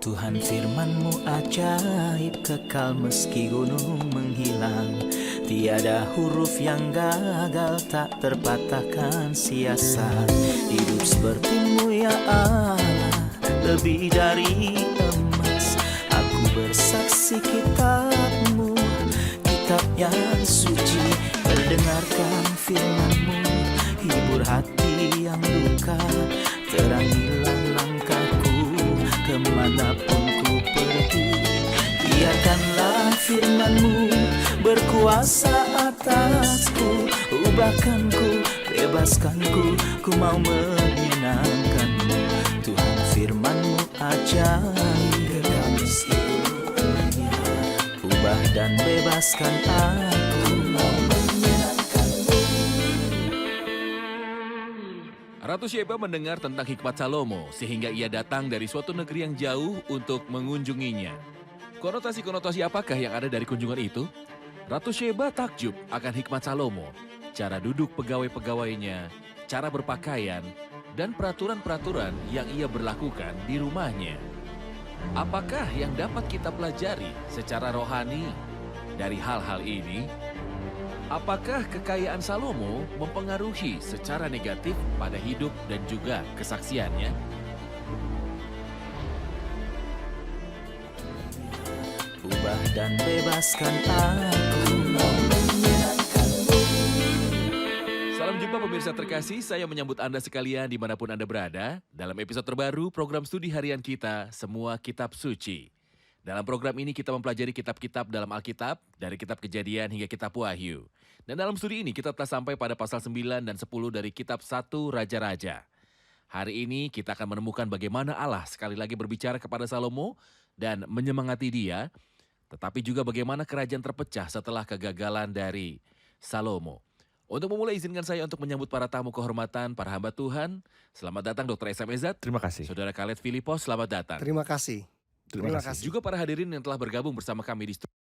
Tuhan firman-Mu ajaib, kekal meski gunung menghilang. Tiada huruf yang gagal, tak terpatahkan siasat. Hidup seperti-Mu ya Allah, lebih dari emas. Aku bersaksi kitab-Mu, kitab yang suci. Terdengarkan firman-Mu, hibur hati yang duka. Terangilah langkahku kemanapun ku pergi. Biarkanlah firman-Mu berkuasa atasku. Ubahkanku, bebaskanku, ku mau menyenangkan-Mu. Tuhan firman-Mu ajaib, kekal meski dunia. Ubah dan bebaskan aku, mau menyenangkan-Mu. Ratu Sheba mendengar tentang hikmat Salomo sehingga ia datang dari suatu negeri yang jauh untuk mengunjunginya. Konotasi-konotasi apakah yang ada dari kunjungan itu? Ratu Sheba takjub akan hikmat Salomo, cara duduk pegawai-pegawainya, cara berpakaian, dan peraturan-peraturan yang ia berlakukan di rumahnya. Apakah yang dapat kita pelajari secara rohani dari hal-hal ini? Apakah kekayaan Salomo mempengaruhi secara negatif pada hidup dan juga kesaksiannya? Ubah dan bebaskan aku, mau menyenangkan-Mu. Salam jumpa pemirsa terkasih, saya menyambut Anda sekalian dimanapun Anda berada dalam episode terbaru program studi harian kita, Semua Kitab Suci. Dalam program ini kita mempelajari kitab-kitab dalam Alkitab, dari kitab Kejadian hingga kitab Wahyu. Dan dalam studi ini kita telah sampai pada pasal 9 dan 10 dari kitab 1 Raja-Raja. Hari ini kita akan menemukan bagaimana Allah sekali lagi berbicara kepada Salomo dan menyemangati dia, tetapi juga bagaimana kerajaan terpecah setelah kegagalan dari Salomo. Untuk memulai izinkan saya untuk menyambut para tamu kehormatan, para hamba Tuhan. Selamat datang Dr. S.M. Ezat. Terima kasih. Saudara Khaled Filipos, selamat datang. Terima kasih. Terima kasih. Juga para hadirin yang telah bergabung bersama kami di studio.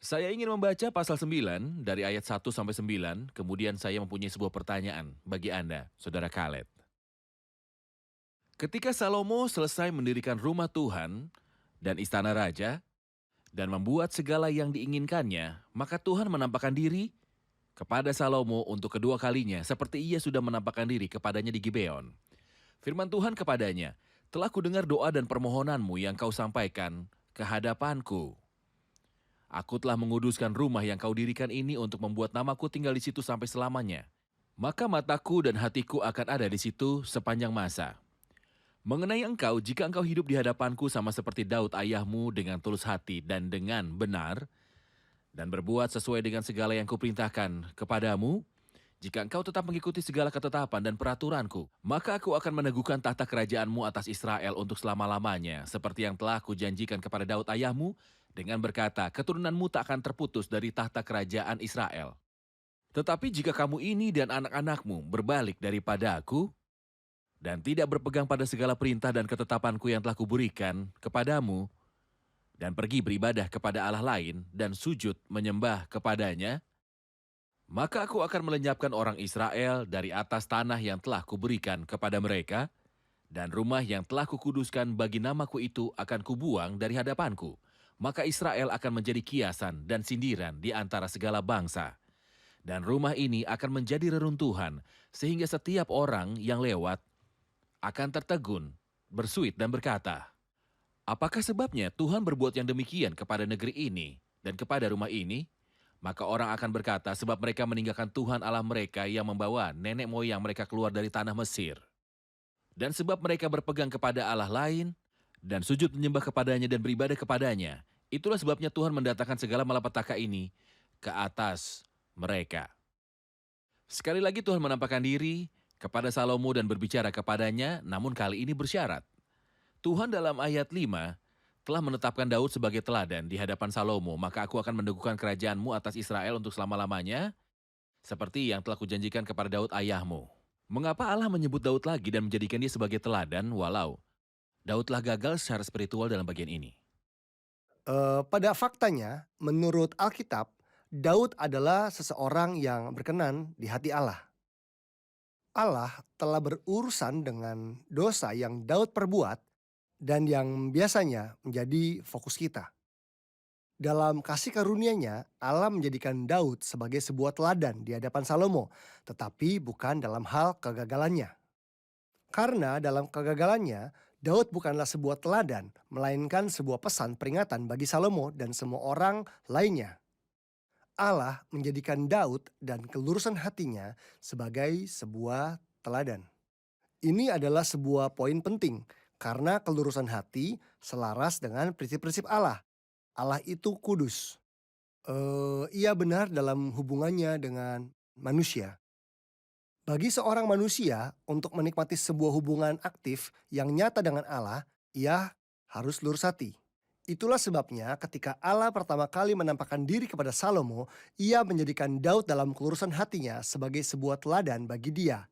Saya ingin membaca pasal 9 dari ayat 1 sampai 9, kemudian saya mempunyai sebuah pertanyaan bagi Anda, Saudara Khaled. Ketika Salomo selesai mendirikan rumah Tuhan dan istana raja, dan membuat segala yang diinginkannya, maka Tuhan menampakkan diri kepada Salomo untuk kedua kalinya, seperti ia sudah menampakkan diri kepadanya di Gibeon. Firman Tuhan kepadanya, telah kudengar doa dan permohonanmu yang kau sampaikan ke hadapanku. Aku telah menguduskan rumah yang kau dirikan ini untuk membuat namaku tinggal di situ sampai selamanya. Maka mataku dan hatiku akan ada di situ sepanjang masa. Mengenai engkau, jika engkau hidup di hadapanku sama seperti Daud ayahmu dengan tulus hati dan dengan benar, dan berbuat sesuai dengan segala yang kuperintahkan kepadamu, jika engkau tetap mengikuti segala ketetapan dan peraturanku, maka aku akan meneguhkan tahta kerajaanmu atas Israel untuk selama-lamanya, seperti yang telah kujanjikan kepada Daud ayahmu, dengan berkata, keturunanmu tak akan terputus dari tahta kerajaan Israel. Tetapi jika kamu ini dan anak-anakmu berbalik daripada aku, dan tidak berpegang pada segala perintah dan ketetapanku yang telah kuberikan kepadamu, dan pergi beribadah kepada Allah lain, dan sujud menyembah kepadanya, maka aku akan melenyapkan orang Israel dari atas tanah yang telah kuberikan kepada mereka, dan rumah yang telah kukuduskan bagi namaku itu akan kubuang dari hadapanku. Maka Israel akan menjadi kiasan dan sindiran di antara segala bangsa. Dan rumah ini akan menjadi reruntuhan, sehingga setiap orang yang lewat akan tertegun, bersuit dan berkata, apakah sebabnya Tuhan berbuat yang demikian kepada negeri ini dan kepada rumah ini? Maka orang akan berkata, sebab mereka meninggalkan Tuhan Allah mereka yang membawa nenek moyang mereka keluar dari tanah Mesir. Dan sebab mereka berpegang kepada Allah lain, dan sujud menyembah kepadanya dan beribadah kepadanya, itulah sebabnya Tuhan mendatangkan segala malapetaka ini ke atas mereka. Sekali lagi Tuhan menampakkan diri kepada Salomo dan berbicara kepadanya, namun kali ini bersyarat. Tuhan dalam ayat 5, telah menetapkan Daud sebagai teladan di hadapan Salomo, maka aku akan meneguhkan kerajaanmu atas Israel untuk selama-lamanya, seperti yang telah kujanjikan kepada Daud ayahmu. Mengapa Allah menyebut Daud lagi dan menjadikan dia sebagai teladan, walau Daud telah gagal secara spiritual dalam bagian ini? Pada faktanya, menurut Alkitab, Daud adalah seseorang yang berkenan di hati Allah. Allah telah berurusan dengan dosa yang Daud perbuat dan yang biasanya menjadi fokus kita. Dalam kasih karunia-Nya, Allah menjadikan Daud sebagai sebuah teladan di hadapan Salomo, tetapi bukan dalam hal kegagalannya. Karena dalam kegagalannya, Daud bukanlah sebuah teladan, melainkan sebuah pesan peringatan bagi Salomo dan semua orang lainnya. Allah menjadikan Daud dan kelurusan hatinya sebagai sebuah teladan. Ini adalah sebuah poin penting, karena kelurusan hati selaras dengan prinsip-prinsip Allah. Allah itu kudus. Ia benar dalam hubungannya dengan manusia. Bagi seorang manusia untuk menikmati sebuah hubungan aktif yang nyata dengan Allah, ia harus lurus hati. Itulah sebabnya ketika Allah pertama kali menampakkan diri kepada Salomo, ia menjadikan Daud dalam kelurusan hatinya sebagai sebuah teladan bagi dia.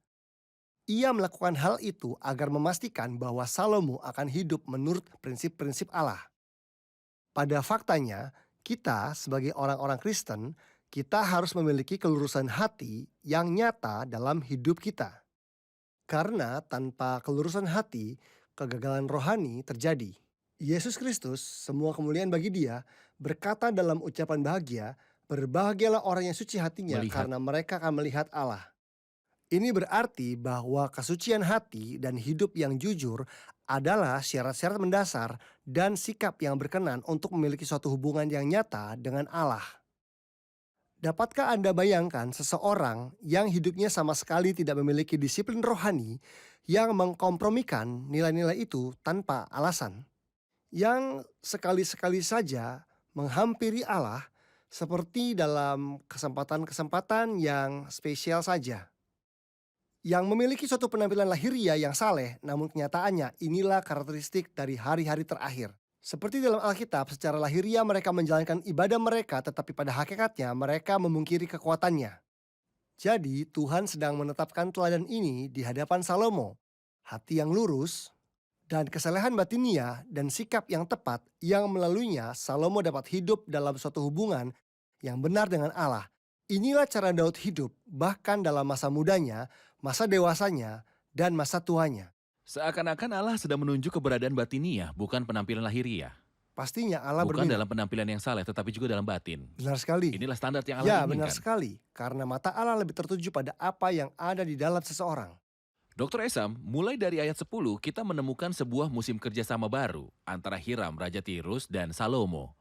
Ia melakukan hal itu agar memastikan bahwa Salomo akan hidup menurut prinsip-prinsip Allah. Pada faktanya, kita sebagai orang-orang Kristen, kita harus memiliki kelurusan hati yang nyata dalam hidup kita. Karena tanpa kelurusan hati, kegagalan rohani terjadi. Yesus Kristus, semua kemuliaan bagi Dia, berkata dalam ucapan bahagia, "Berbahagialah orang yang suci hatinya, Melihat. karena mereka akan melihat Allah." Ini berarti bahwa kesucian hati dan hidup yang jujur adalah syarat-syarat mendasar dan sikap yang berkenan untuk memiliki suatu hubungan yang nyata dengan Allah. Dapatkah Anda bayangkan seseorang yang hidupnya sama sekali tidak memiliki disiplin rohani yang mengkompromikan nilai-nilai itu tanpa alasan? Yang sekali-sekali saja menghampiri Allah seperti dalam kesempatan-kesempatan yang spesial saja. Yang memiliki suatu penampilan lahiriah yang saleh, namun kenyataannya inilah karakteristik dari hari-hari terakhir. Seperti dalam Alkitab, secara lahiriah mereka menjalankan ibadah mereka, tetapi pada hakikatnya mereka memungkiri kekuatannya. Jadi Tuhan sedang menetapkan teladan ini di hadapan Salomo. Hati yang lurus dan kesalehan batinia dan sikap yang tepat yang melaluinya Salomo dapat hidup dalam suatu hubungan yang benar dengan Allah. Inilah cara Daud hidup bahkan dalam masa mudanya, masa dewasanya, dan masa tuanya. Seakan-akan Allah sedang menunjuk keberadaan batiniah, bukan penampilan lahiriah. Pastinya Allah Bukan berminat. dalam penampilan yang saleh, tetapi juga dalam batin. Benar sekali. Inilah standar yang Ya, Allah benar inginkan. sekali. Karena mata Allah lebih tertuju pada apa yang ada di dalam seseorang. Dr. Esam, mulai dari ayat 10 kita menemukan sebuah musim kerjasama baru antara Hiram, Raja Tirus, dan Salomo.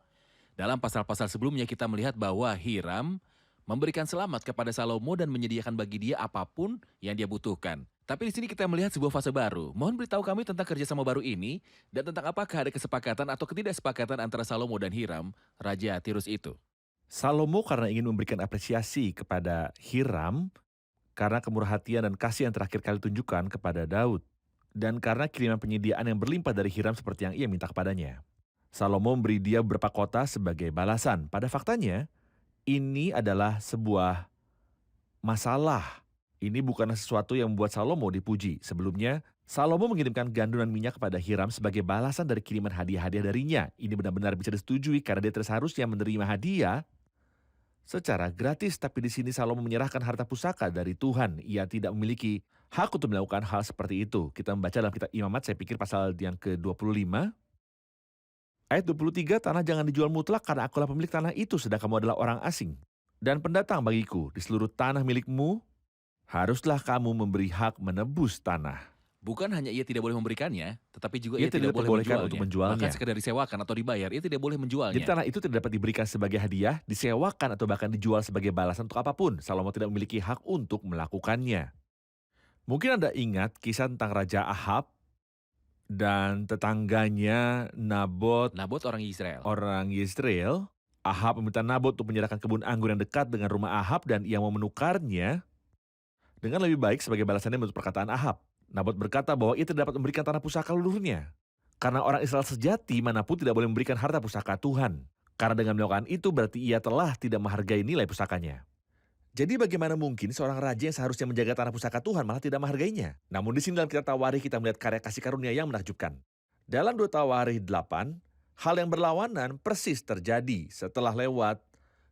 Dalam pasal-pasal sebelumnya kita melihat bahwa Hiram memberikan selamat kepada Salomo dan menyediakan bagi dia apapun yang dia butuhkan. Tapi di sini kita melihat sebuah fase baru. Mohon beritahu kami tentang kerjasama baru ini dan tentang apakah ada kesepakatan atau ketidaksepakatan antara Salomo dan Hiram, Raja Tirus itu. Salomo karena ingin memberikan apresiasi kepada Hiram karena kemurahhatian dan kasih yang terakhir kali tunjukkan kepada Daud, dan karena kiriman penyediaan yang berlimpah dari Hiram seperti yang ia minta kepadanya. Salomo memberi dia beberapa kota sebagai balasan. Pada faktanya, ini adalah sebuah masalah. Ini bukanlah sesuatu yang membuat Salomo dipuji. Sebelumnya, Salomo mengirimkan gandunan minyak kepada Hiram sebagai balasan dari kiriman hadiah-hadiah darinya. Ini benar-benar bisa disetujui karena dia seharusnya menerima hadiah secara gratis. Tapi di sini Salomo menyerahkan harta pusaka dari Tuhan. Ia tidak memiliki hak untuk melakukan hal seperti itu. Kita membaca dalam kitab Imamat, saya pikir pasal yang ke-25. Ayat 23, tanah jangan dijual mutlak karena akulah pemilik tanah itu sedang kamu adalah orang asing dan pendatang bagiku. Di seluruh tanah milikmu, haruslah kamu memberi hak menebus tanah. Bukan hanya ia tidak boleh memberikannya, tetapi juga Ia ia tidak boleh diperbolehkan untuk menjualnya. Bahkan sekedar disewakan atau dibayar, ia tidak boleh menjualnya. Jadi tanah itu tidak dapat diberikan sebagai hadiah, disewakan atau bahkan dijual sebagai balasan untuk apapun. Salomo tidak memiliki hak untuk melakukannya. Mungkin Anda ingat kisah tentang Raja Ahab dan tetangganya Nabot, Nabot orang Israel. orang Yezreel. Ahab meminta Nabot untuk menyerahkan kebun anggur yang dekat dengan rumah Ahab dan ia mau menukarnya dengan lebih baik sebagai balasannya menurut perkataan Ahab. Nabot berkata bahwa ia tidak dapat memberikan tanah pusaka leluhurnya. Karena orang Israel sejati manapun tidak boleh memberikan harta pusaka Tuhan. Karena dengan melakukan itu berarti ia telah tidak menghargai nilai pusakanya. Jadi bagaimana mungkin seorang raja yang seharusnya menjaga tanah pusaka Tuhan malah tidak menghargainya? Namun di sini dalam kitab Tawarikh kita melihat karya kasih karunia yang menakjubkan. Dalam 2 Tawarikh 8, hal yang berlawanan persis terjadi setelah lewat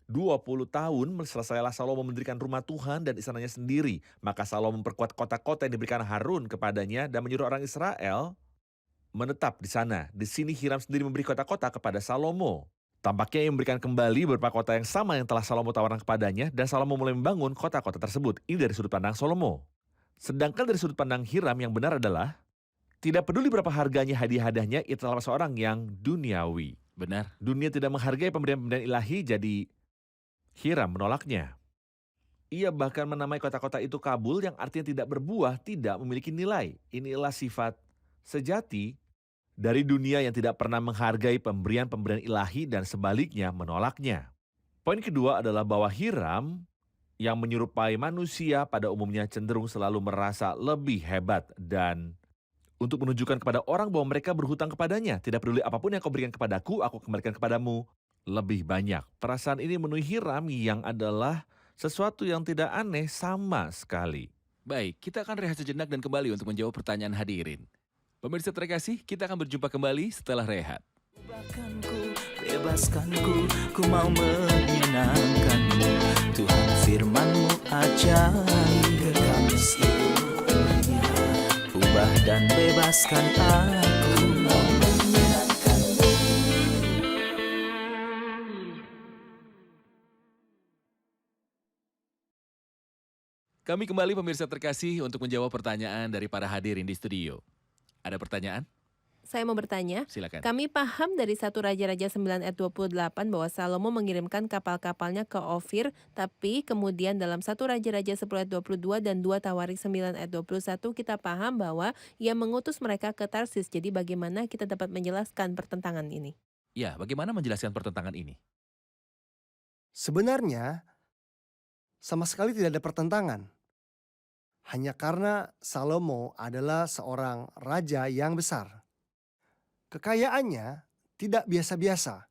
20 tahun selesailah Salomo mendirikan rumah Tuhan dan istananya sendiri. Maka Salomo memperkuat kota-kota yang diberikan Harun kepadanya dan menyuruh orang Israel menetap di sana. Di sini Hiram sendiri memberi kota-kota kepada Salomo. Tampaknya ia memberikan kembali beberapa kota yang sama yang telah Salomo tawarkan kepadanya dan Salomo mulai membangun kota-kota tersebut. Ini dari sudut pandang Salomo. Sedangkan dari sudut pandang Hiram yang benar adalah tidak peduli berapa harganya hadiah-hadiahnya, ia adalah seorang yang duniawi. Benar. Dunia tidak menghargai pemberian-pemberian ilahi, jadi Hiram menolaknya. Ia bahkan menamai kota-kota itu Kabul yang artinya tidak berbuah, tidak memiliki nilai. Inilah sifat sejati dari dunia yang tidak pernah menghargai pemberian-pemberian ilahi dan sebaliknya menolaknya. Poin kedua adalah bahwa Hiram yang menyerupai manusia pada umumnya cenderung selalu merasa lebih hebat dan untuk menunjukkan kepada orang bahwa mereka berhutang kepadanya. Tidak peduli apapun yang kau berikan kepadaku, aku kembalikan kepadamu lebih banyak. Perasaan ini memenuhi Hiram yang adalah sesuatu yang tidak aneh sama sekali. Baik, kita akan rehat sejenak dan kembali untuk menjawab pertanyaan hadirin. Pemirsa terkasih, kita akan berjumpa kembali setelah rehat. Bebaskanku, ku mau menyenangkanmu. Tuhan firman-Mu ajaib, kekal meski dunia. Ubah dan bebaskan aku, ku mau menyenangkanmu. Kami kembali pemirsa terkasih untuk menjawab pertanyaan dari para hadirin di studio. Ada pertanyaan? Saya mau bertanya, Silakan. kami paham dari 1 Raja-Raja 9 ayat 28 bahwa Salomo mengirimkan kapal-kapalnya ke Ofir, tapi kemudian dalam 1 Raja-Raja 10 ayat 22 dan 2 Tawarik 9 ayat 21 kita paham bahwa ia mengutus mereka ke Tarsis. Jadi bagaimana kita dapat menjelaskan pertentangan ini? Ya, bagaimana menjelaskan pertentangan ini? Sebenarnya sama sekali tidak ada pertentangan. Hanya karena Salomo adalah seorang raja yang besar. Kekayaannya tidak biasa-biasa.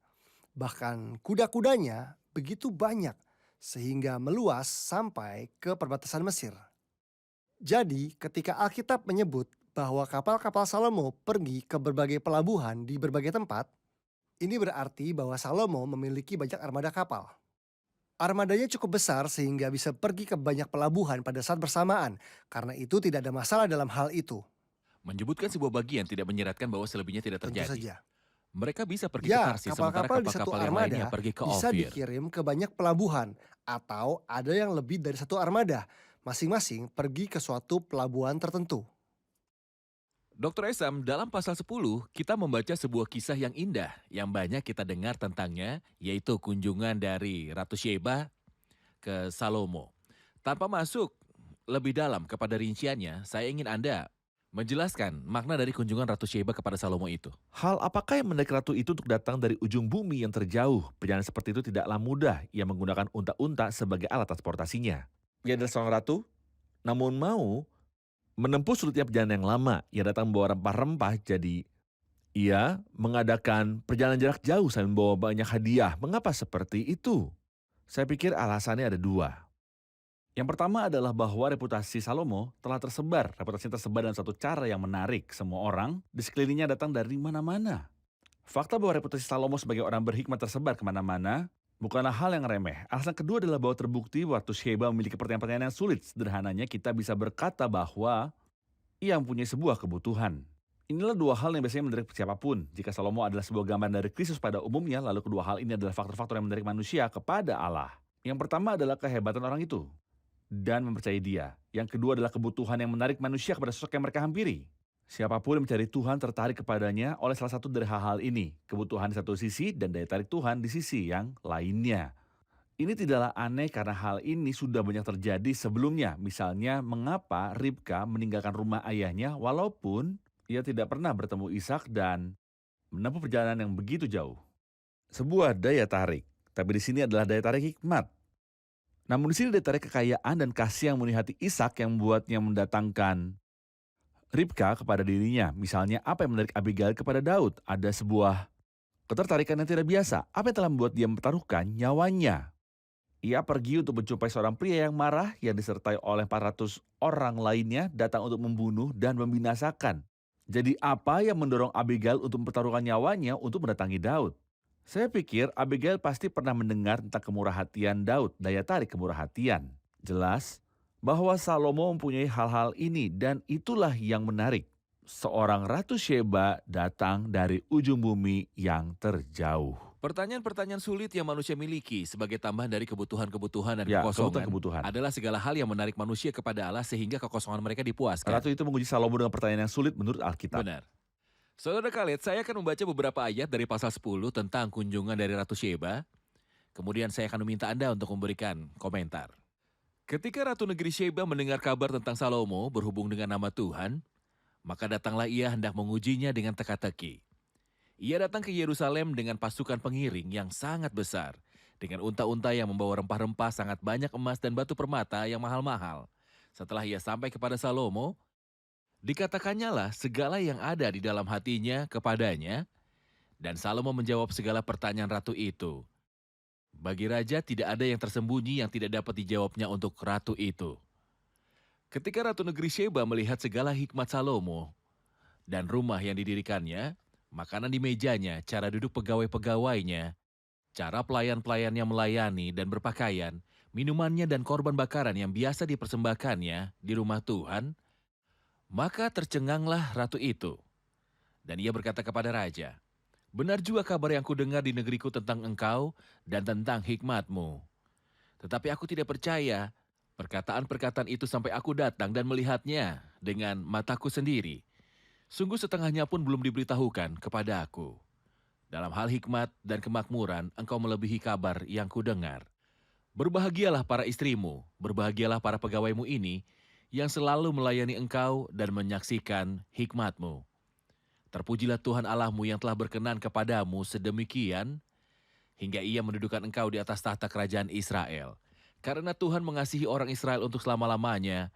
Bahkan kuda-kudanya begitu banyak sehingga meluas sampai ke perbatasan Mesir. Jadi ketika Alkitab menyebut bahwa kapal-kapal Salomo pergi ke berbagai pelabuhan di berbagai tempat, ini berarti bahwa Salomo memiliki banyak armada kapal. Armadanya cukup besar sehingga bisa pergi ke banyak pelabuhan pada saat bersamaan. Karena itu tidak ada masalah dalam hal itu. Menyebutkan sebuah bagian tidak menyeratkan bahwa selebihnya tidak Tentu terjadi. saja. Mereka bisa pergi ke Ya, Tarsis sementara kapal-kapal di satu kapal-kapal yang lainnya armada pergi ke bisa Ofir. dikirim ke banyak pelabuhan. Atau ada yang lebih dari satu armada. Masing-masing pergi ke suatu pelabuhan tertentu. Dr. Esam, dalam pasal 10, kita membaca sebuah kisah yang indah yang banyak kita dengar tentangnya, yaitu kunjungan dari Ratu Sheba ke Salomo. Tanpa masuk lebih dalam kepada rinciannya, saya ingin Anda menjelaskan makna dari kunjungan Ratu Sheba kepada Salomo itu. Hal apakah yang menarik ratu itu untuk datang dari ujung bumi yang terjauh? Perjalanan seperti itu tidaklah mudah. Ia menggunakan unta-unta sebagai alat transportasinya. Ia adalah seorang ratu, namun mau menempuh sulitnya perjalanan yang lama. Ia datang membawa rempah-rempah, jadi ia mengadakan perjalanan jarak jauh sambil membawa banyak hadiah. Mengapa seperti itu? Saya pikir alasannya ada dua. Yang pertama adalah bahwa reputasi Salomo telah tersebar. Reputasi tersebar dalam satu cara yang menarik. Semua orang di sekelilingnya datang dari mana-mana. Fakta bahwa reputasi Salomo sebagai orang berhikmat tersebar kemana-mana bukanlah hal yang remeh. Alasan kedua adalah bahwa terbukti waktu Sheba memiliki pertanyaan-pertanyaan yang sulit. Sederhananya kita bisa berkata bahwa ia mempunyai sebuah kebutuhan. Inilah dua hal yang biasanya menarik siapapun. Jika Salomo adalah sebuah gambaran dari Kristus pada umumnya, lalu kedua hal ini adalah faktor-faktor yang menarik manusia kepada Allah. Yang pertama adalah kehebatan orang itu dan mempercayai dia. Yang kedua adalah kebutuhan yang menarik manusia kepada sosok yang mereka hampiri. Siapapun yang mencari Tuhan tertarik kepadanya oleh salah satu dari hal-hal ini. Kebutuhan di satu sisi dan daya tarik Tuhan di sisi yang lainnya. Ini tidaklah aneh karena hal ini sudah banyak terjadi sebelumnya. Misalnya mengapa Ribka meninggalkan rumah ayahnya walaupun ia tidak pernah bertemu Ishak dan menempuh perjalanan yang begitu jauh. Sebuah daya tarik, tapi di sini adalah daya tarik hikmat. Namun di sini daya tarik kekayaan dan kasih yang memenuhi hati Ishak yang membuatnya mendatangkan Ribka kepada dirinya. Misalnya apa yang menarik Abigail kepada Daud? Ada sebuah ketertarikan yang tidak biasa. Apa yang telah membuat dia mempertaruhkan nyawanya? Ia pergi untuk menjumpai seorang pria yang marah yang disertai oleh 400 orang lainnya datang untuk membunuh dan membinasakan. Jadi apa yang mendorong Abigail untuk mempertaruhkan nyawanya untuk mendatangi Daud? Saya pikir Abigail pasti pernah mendengar tentang kemurah hatian Daud, daya tarik kemurah hatian. Jelas bahwa Salomo mempunyai hal-hal ini dan itulah yang menarik. seorang Ratu Sheba datang dari ujung bumi yang terjauh. Pertanyaan-pertanyaan sulit yang manusia miliki sebagai tambahan dari kebutuhan-kebutuhan dan Ya, kekosongan kebutuhan. adalah segala hal yang menarik manusia kepada Allah sehingga kekosongan mereka dipuaskan. Ratu itu menguji Salomo dengan pertanyaan yang sulit menurut Alkitab. Benar. Saudara Khaled, saya akan membaca beberapa ayat dari pasal 10 tentang kunjungan dari Ratu Sheba. Kemudian saya akan meminta Anda untuk memberikan komentar. Ketika Ratu Negeri Sheba mendengar kabar tentang Salomo berhubung dengan nama Tuhan, maka datanglah ia hendak mengujinya dengan teka-teki. Ia datang ke Yerusalem dengan pasukan pengiring yang sangat besar, dengan unta-unta yang membawa rempah-rempah sangat banyak emas dan batu permata yang mahal-mahal. Setelah ia sampai kepada Salomo, dikatakannya lah segala yang ada di dalam hatinya kepadanya, dan Salomo menjawab segala pertanyaan ratu itu. Bagi raja tidak ada yang tersembunyi yang tidak dapat dijawabnya untuk ratu itu. Ketika Ratu Negeri Sheba melihat segala hikmat Salomo dan rumah yang didirikannya, makanan di mejanya, cara duduk pegawai-pegawainya, cara pelayan-pelayannya melayani dan berpakaian, minumannya dan korban bakaran yang biasa dipersembahkannya di rumah Tuhan, maka tercenganglah ratu itu. Dan ia berkata kepada raja, "Benar juga kabar yang kudengar di negeriku tentang engkau dan tentang hikmatmu. Tetapi aku tidak percaya perkataan-perkataan itu sampai aku datang dan melihatnya dengan mataku sendiri. Sungguh setengahnya pun belum diberitahukan kepada aku. Dalam hal hikmat dan kemakmuran, engkau melebihi kabar yang kudengar. Berbahagialah para istrimu, berbahagialah para pegawaimu ini, yang selalu melayani engkau dan menyaksikan hikmatmu. Terpujilah Tuhan Allahmu yang telah berkenan kepadamu sedemikian, hingga ia mendudukan engkau di atas tahta kerajaan Israel. Karena Tuhan mengasihi orang Israel untuk selama-lamanya,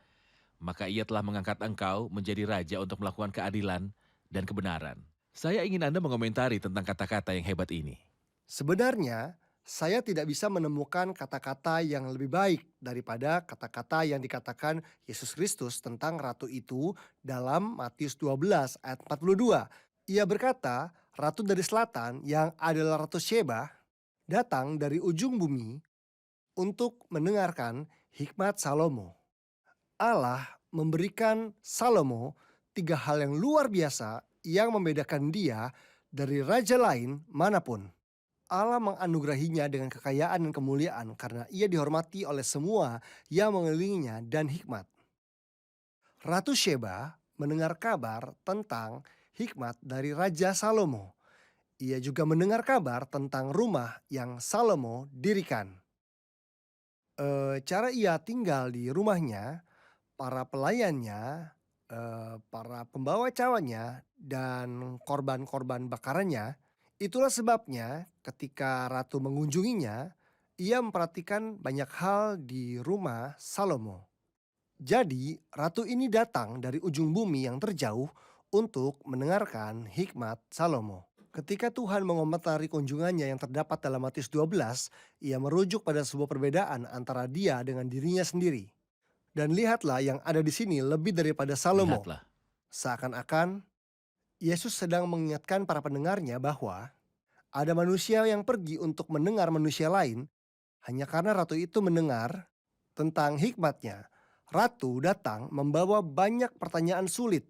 maka ia telah mengangkat engkau menjadi raja untuk melakukan keadilan dan kebenaran." Saya ingin Anda mengomentari tentang kata-kata yang hebat ini. Sebenarnya, saya tidak bisa menemukan kata-kata yang lebih baik daripada kata-kata yang dikatakan Yesus Kristus tentang ratu itu dalam Matius 12 ayat 42. Ia berkata, ratu dari selatan yang adalah Ratu Sheba datang dari ujung bumi untuk mendengarkan hikmat Salomo. Allah memberikan Salomo 3 hal yang luar biasa yang membedakan dia dari raja lain manapun. Allah menganugerahinya dengan kekayaan dan kemuliaan karena ia dihormati oleh semua yang mengelilinginya dan hikmat. Ratu Sheba mendengar kabar tentang hikmat dari Raja Salomo. Ia juga mendengar kabar tentang rumah yang Salomo dirikan. Cara ia tinggal di rumahnya, para pelayannya, para pembawa cawannya, dan korban-korban bakarannya. Itulah sebabnya ketika ratu mengunjunginya, ia memperhatikan banyak hal di rumah Salomo. Jadi ratu ini datang dari ujung bumi yang terjauh untuk mendengarkan hikmat Salomo. Ketika Tuhan mengomentari kunjungannya yang terdapat dalam Matius 12, ia merujuk pada sebuah perbedaan antara dia dengan dirinya sendiri. Dan lihatlah yang ada di sini lebih daripada Salomo. Lihatlah. Seakan-akan Yesus sedang mengingatkan para pendengarnya bahwa ada manusia yang pergi untuk mendengar manusia lain hanya karena ratu itu mendengar tentang hikmatnya. Ratu datang membawa banyak pertanyaan sulit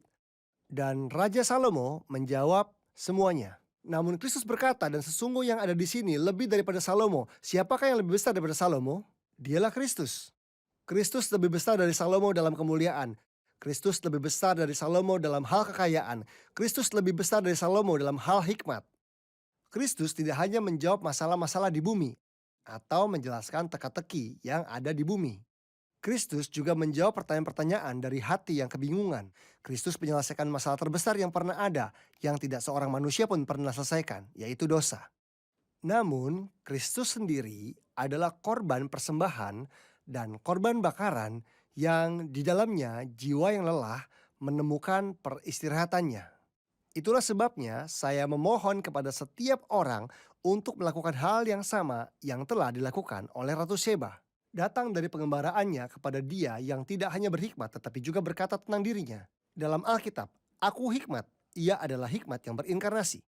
dan Raja Salomo menjawab semuanya. Namun Kristus berkata, dan sesungguh yang ada di sini lebih daripada Salomo. Siapakah yang lebih besar daripada Salomo? Dialah Kristus. Kristus lebih besar dari Salomo dalam kemuliaan. Kristus lebih besar dari Salomo dalam hal kekayaan. Kristus lebih besar dari Salomo dalam hal hikmat. Kristus tidak hanya menjawab masalah-masalah di bumi atau menjelaskan teka-teki yang ada di bumi. Kristus juga menjawab pertanyaan-pertanyaan dari hati yang kebingungan. Kristus menyelesaikan masalah terbesar yang pernah ada, yang tidak seorang manusia pun pernah selesaikan, yaitu dosa. Namun, Kristus sendiri adalah korban persembahan dan korban bakaran yang di dalamnya jiwa yang lelah menemukan peristirahatannya. Itulah sebabnya saya memohon kepada setiap orang untuk melakukan hal yang sama yang telah dilakukan oleh Ratu Sheba. Datang dari pengembaraannya kepada dia yang tidak hanya berhikmat tetapi juga berkata tentang dirinya. Dalam Alkitab, aku hikmat, ia adalah hikmat yang berinkarnasi.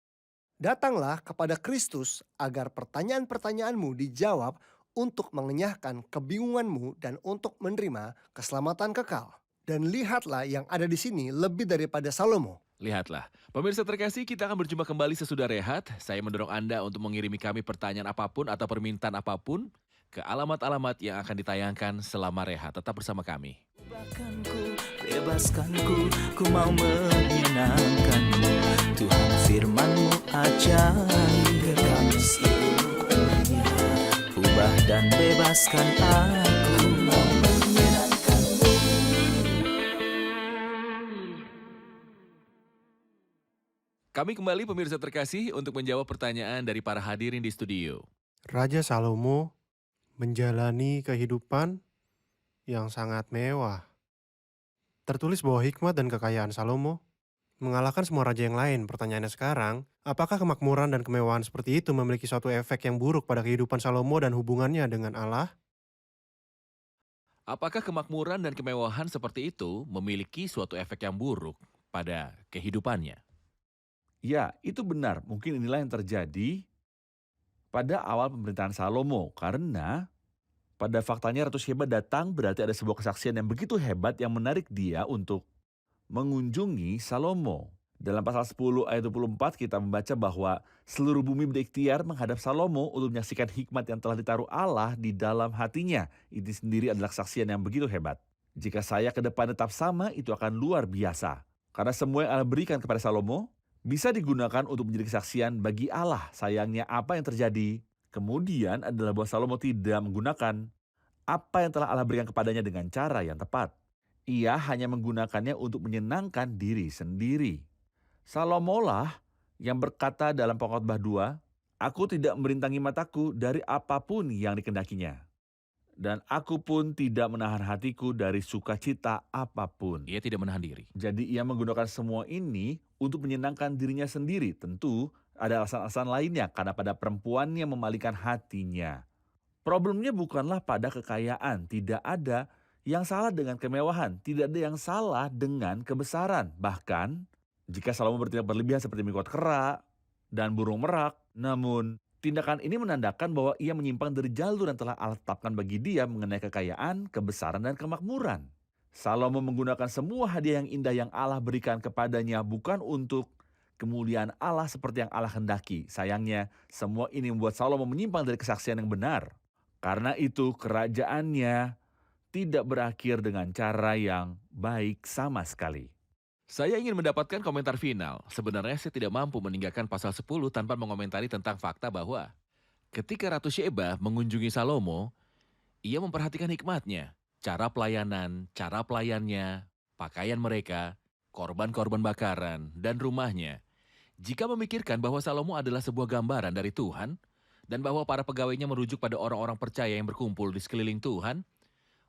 Datanglah kepada Kristus agar pertanyaan-pertanyaanmu dijawab untuk mengenyahkan kebingunganmu dan untuk menerima keselamatan kekal. Dan lihatlah yang ada di sini lebih daripada Salomo. Lihatlah, pemirsa terkasih, kita akan berjumpa kembali sesudah rehat. Saya mendorong Anda untuk mengirimi kami pertanyaan apapun atau permintaan apapun ke alamat-alamat yang akan ditayangkan selama rehat. Tetap bersama kami. Ubahkanku, bebaskanku, ku mau menyenangkanmu. Tuhan firman-Mu ajaib, kekal seluruhnya. Ubah dan bebaskan aku, mau menyenangkanmu. Kami kembali pemirsa terkasih untuk menjawab pertanyaan dari para hadirin di studio. Raja Salomo menjalani kehidupan yang sangat mewah. Tertulis bahwa hikmat dan kekayaan Salomo mengalahkan semua raja yang lain. Pertanyaannya sekarang, apakah kemakmuran dan kemewahan seperti itu memiliki suatu efek yang buruk pada kehidupan Salomo dan hubungannya dengan Allah? Apakah kemakmuran dan kemewahan seperti itu memiliki suatu efek yang buruk pada kehidupannya? Ya, itu benar. Mungkin inilah yang terjadi pada awal pemerintahan Salomo. Karena pada faktanya Ratu Sheba datang berarti ada sebuah kesaksian yang begitu hebat yang menarik dia untuk mengunjungi Salomo. Dalam pasal 10 ayat 24 kita membaca bahwa seluruh bumi berikhtiar menghadap Salomo untuk menyaksikan hikmat yang telah ditaruh Allah di dalam hatinya. Ini sendiri adalah kesaksian yang begitu hebat. Jika saya ke depan tetap sama, itu akan luar biasa. Karena semua yang Allah berikan kepada Salomo bisa digunakan untuk menjadi kesaksian bagi Allah. Sayangnya apa yang terjadi kemudian adalah bahwa Salomo tidak menggunakan apa yang telah Allah berikan kepadanya dengan cara yang tepat. Ia hanya menggunakannya untuk menyenangkan diri sendiri. Salomo lah yang berkata dalam Pengkhotbah 2, "Aku tidak merintangi mataku dari apapun yang dikehendakinya. Dan aku pun tidak menahan hatiku dari sukacita apapun." Ia tidak menahan diri. Jadi ia menggunakan semua ini untuk menyenangkan dirinya sendiri. Tentu ada alasan-alasan lainnya karena pada perempuannya memalingkan hatinya. Problemnya bukanlah pada kekayaan. Tidak ada yang salah dengan kemewahan. Tidak ada yang salah dengan kebesaran. Bahkan jika Salomo bertindak berlebihan seperti mengikuti kera dan burung merak. Namun tindakan ini menandakan bahwa ia menyimpang dari jalur yang telah Allah tetapkan bagi dia mengenai kekayaan, kebesaran, dan kemakmuran. Salomo menggunakan semua hadiah yang indah yang Allah berikan kepadanya bukan untuk kemuliaan Allah seperti yang Allah hendaki. Sayangnya, semua ini membuat Salomo menyimpang dari kesaksian yang benar. Karena itu, kerajaannya tidak berakhir dengan cara yang baik sama sekali. Saya ingin mendapatkan komentar final. Sebenarnya saya tidak mampu meninggalkan pasal 10 tanpa mengomentari tentang fakta bahwa ketika Ratu Sheba mengunjungi Salomo, ia memperhatikan hikmatnya, cara pelayanan, cara pelayannya, pakaian mereka, korban-korban bakaran, dan rumahnya. Jika memikirkan bahwa Salomo adalah sebuah gambaran dari Tuhan, dan bahwa para pegawainya merujuk pada orang-orang percaya yang berkumpul di sekeliling Tuhan,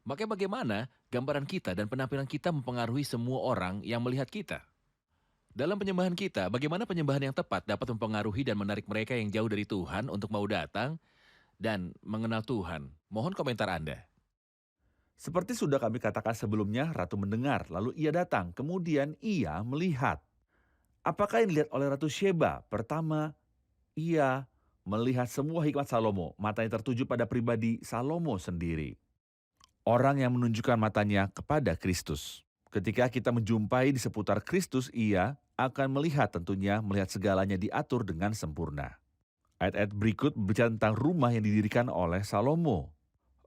maka bagaimana gambaran kita dan penampilan kita mempengaruhi semua orang yang melihat kita? Dalam penyembahan kita, bagaimana penyembahan yang tepat dapat mempengaruhi dan menarik mereka yang jauh dari Tuhan untuk mau datang dan mengenal Tuhan? Mohon komentar Anda. Seperti sudah kami katakan sebelumnya, Ratu mendengar, lalu ia datang, kemudian ia melihat. Apakah yang dilihat oleh Ratu Sheba? Pertama, ia melihat semua hikmat Salomo, matanya tertuju pada pribadi Salomo sendiri. Orang yang menunjukkan matanya kepada Kristus. Ketika kita menjumpai di seputar Kristus, ia akan melihat tentunya melihat segalanya diatur dengan sempurna. Ayat-ayat berikut berbicara tentang rumah yang didirikan oleh Salomo.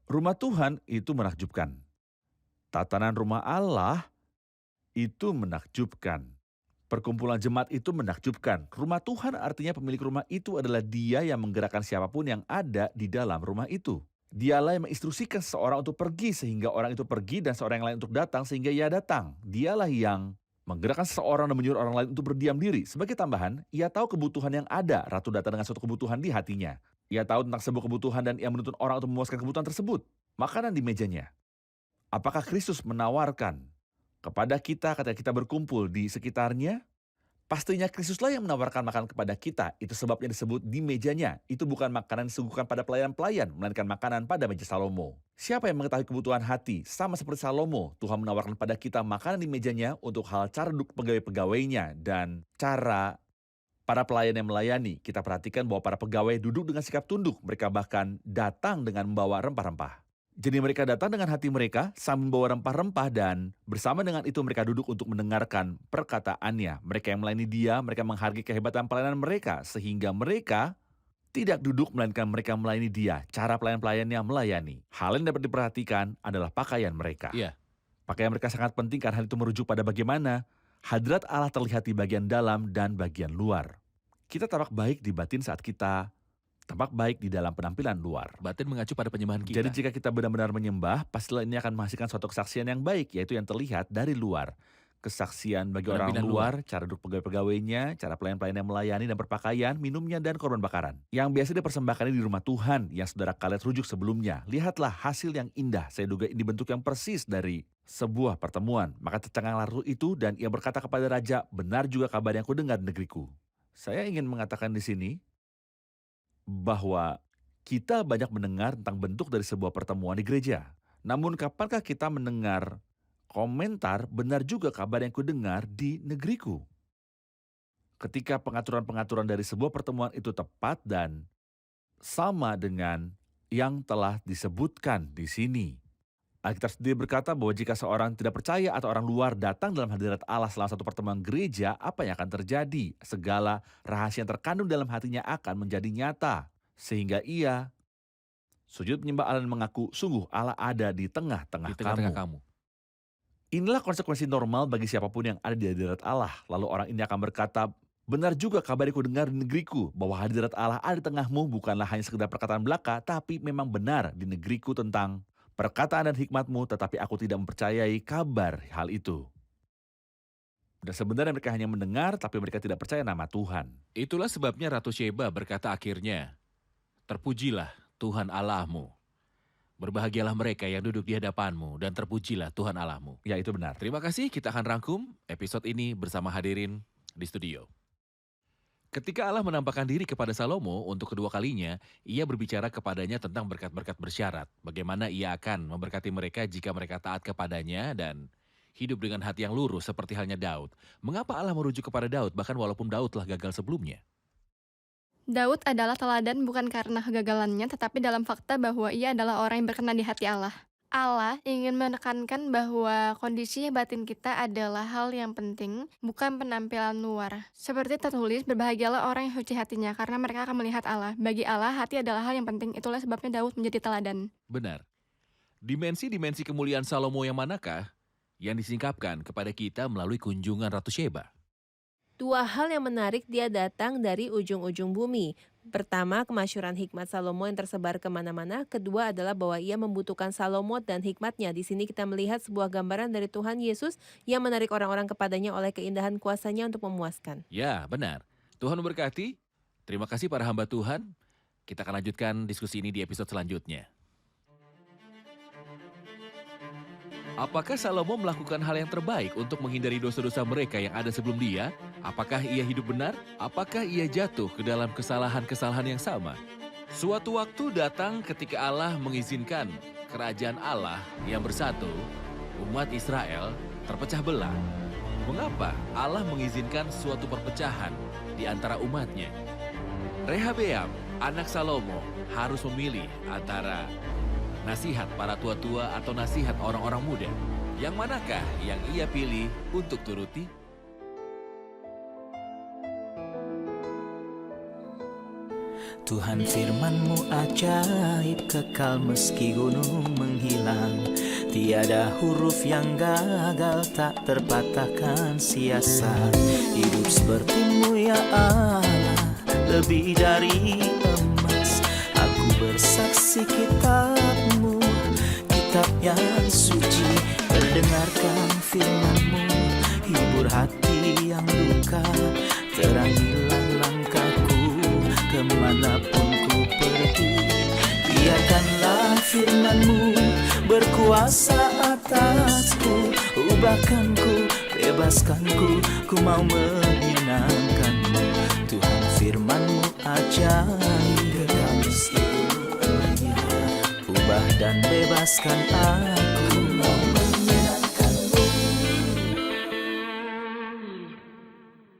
Rumah Tuhan itu menakjubkan. Tatanan rumah Allah itu menakjubkan. Perkumpulan jemaat itu menakjubkan. Rumah Tuhan artinya pemilik rumah itu adalah Dia yang menggerakkan siapapun yang ada di dalam rumah itu. Dialah yang menginstruksikan seseorang untuk pergi sehingga orang itu pergi dan seorang yang lain untuk datang sehingga ia datang. Dialah yang menggerakkan seseorang dan menyuruh orang lain untuk berdiam diri. Sebagai tambahan, ia tahu kebutuhan yang ada. Ratu datang dengan suatu kebutuhan di hatinya. Ia tahu tentang sebuah kebutuhan dan ia menuntun orang untuk memuaskan kebutuhan tersebut. Makanan di mejanya. Apakah Kristus menawarkan kepada kita ketika kita berkumpul di sekitarnya? Pastinya Kristuslah yang menawarkan makanan kepada kita. Itu sebabnya disebut di mejanya. Itu bukan makanan disuguhkan pada pelayan-pelayan, melainkan makanan pada meja Salomo. Siapa yang mengetahui kebutuhan hati? Sama seperti Salomo, Tuhan menawarkan pada kita makanan di mejanya untuk hal cara duduk pegawai-pegawainya dan cara para pelayan yang melayani. Kita perhatikan bahwa para pegawai duduk dengan sikap tunduk. Mereka bahkan datang dengan membawa rempah-rempah. Jadi mereka datang dengan hati mereka sambil membawa rempah-rempah dan bersama dengan itu mereka duduk untuk mendengarkan perkataannya. Mereka yang melayani dia, mereka menghargai kehebatan pelayanan mereka sehingga mereka tidak duduk melainkan mereka melayani dia. Cara pelayan-pelayannya melayani. Hal yang dapat diperhatikan adalah pakaian mereka. Iya. Pakaian mereka sangat penting karena hal itu merujuk pada bagaimana hadrat Allah terlihat di bagian dalam dan bagian luar. Kita tampak baik di batin saat kita tampak baik di dalam penampilan luar. Batin mengacu pada penyembahan kita. Jadi jika kita benar-benar menyembah, pastilah ini akan menghasilkan suatu kesaksian yang baik, yaitu yang terlihat dari luar. Kesaksian bagi orang Penampilan luar, cara duduk pegawai-pegawainya, cara pelayan-pelayan yang melayani dan berpakaian, minumnya, dan korban bakaran. Yang biasa dipersembahkan di rumah Tuhan, yang saudara kalian rujuk sebelumnya. Lihatlah hasil yang indah, saya duga ini bentuk yang persis dari sebuah pertemuan. Maka tercenganglah roh itu dan ia berkata kepada raja, benar juga kabar yang kudengar di negeriku. Saya ingin mengatakan di sini, bahwa kita banyak mendengar tentang bentuk dari sebuah pertemuan di gereja. Namun kapankah kita mendengar komentar benar juga kabar yang kudengar di negeriku? Ketika pengaturan-pengaturan dari sebuah pertemuan itu tepat dan sama dengan yang telah disebutkan di sini. Alkitab sendiri berkata bahwa jika seorang tidak percaya atau orang luar datang dalam hadirat Allah selama satu pertemuan gereja, apa yang akan terjadi? Segala rahasia yang terkandung dalam hatinya akan menjadi nyata. Sehingga ia sujud menyembah Allah dan mengaku, sungguh Allah ada di tengah-tengah kamu. Inilah konsekuensi normal bagi siapapun yang ada di hadirat Allah. Lalu orang ini akan berkata, benar juga kabar yang kudengar di negeriku, bahwa hadirat Allah ada di tengahmu bukanlah hanya sekedar perkataan belaka, tapi memang benar di negeriku tentang perkataan dan hikmatmu, tetapi aku tidak mempercayai kabar hal itu. Dan sebenarnya mereka hanya mendengar, tapi mereka tidak percaya nama Tuhan. Itulah sebabnya Ratu Sheba berkata akhirnya, terpujilah Tuhan Allahmu. Berbahagialah mereka yang duduk di hadapanmu, dan terpujilah Tuhan Allahmu. Ya, itu benar. Terima kasih, kita akan rangkum episode ini bersama hadirin di studio. Ketika Allah menampakkan diri kepada Salomo untuk kedua kalinya, ia berbicara kepadanya tentang berkat-berkat bersyarat. Bagaimana ia akan memberkati mereka jika mereka taat kepadanya dan hidup dengan hati yang lurus seperti halnya Daud. Mengapa Allah merujuk kepada Daud bahkan walaupun Daud telah gagal sebelumnya? Daud adalah teladan bukan karena kegagalannya, tetapi dalam fakta bahwa ia adalah orang yang berkenan di hati Allah. Allah ingin menekankan bahwa kondisi batin kita adalah hal yang penting, bukan penampilan luar. Seperti tertulis, berbahagialah orang yang suci hatinya, karena mereka akan melihat Allah. Bagi Allah, hati adalah hal yang penting, itulah sebabnya Daud menjadi teladan. Benar. Dimensi-dimensi kemuliaan Salomo yang manakah yang disingkapkan kepada kita melalui kunjungan Ratu Sheba? Dua hal yang menarik, dia datang dari ujung-ujung bumi. Pertama, kemasyhuran hikmat Salomo yang tersebar kemana-mana. Kedua adalah bahwa ia membutuhkan Salomo dan hikmatnya. Di sini kita melihat sebuah gambaran dari Tuhan Yesus yang menarik orang-orang kepadanya oleh keindahan kuasanya untuk memuaskan. Ya, benar. Tuhan memberkati. Terima kasih para hamba Tuhan. Kita akan lanjutkan diskusi ini di episode selanjutnya. Apakah Salomo melakukan hal yang terbaik untuk menghindari dosa-dosa mereka yang ada sebelum dia? Apakah ia hidup benar? Apakah ia jatuh ke dalam kesalahan-kesalahan yang sama? Suatu waktu datang ketika Allah mengizinkan kerajaan Allah yang bersatu, umat Israel, terpecah belah. Mengapa Allah mengizinkan suatu perpecahan di antara umatnya? Rehabeam, anak Salomo, harus memilih antara nasihat para tua-tua atau nasihat orang-orang muda. Yang manakah yang ia pilih untuk turuti? Tuhan firman-Mu ajaib, kekal meski gunung menghilang. Tiada huruf yang gagal, tak terpatahkan sia-sia. Hidup seperti-Mu ya Allah, lebih dari emas. Aku bersaksi kitab-Mu, kitab yang suci. Terdengarkan firman-Mu, hibur hati yang duka. Terangilah langkahku kemanapun ku pergi. Biarkanlah firman-Mu berkuasa atasku. Ubahkanku, bebaskanku, ku mau menyenangkan-Mu. Tuhan firman-Mu ajaib, ubah dan bebaskan aku.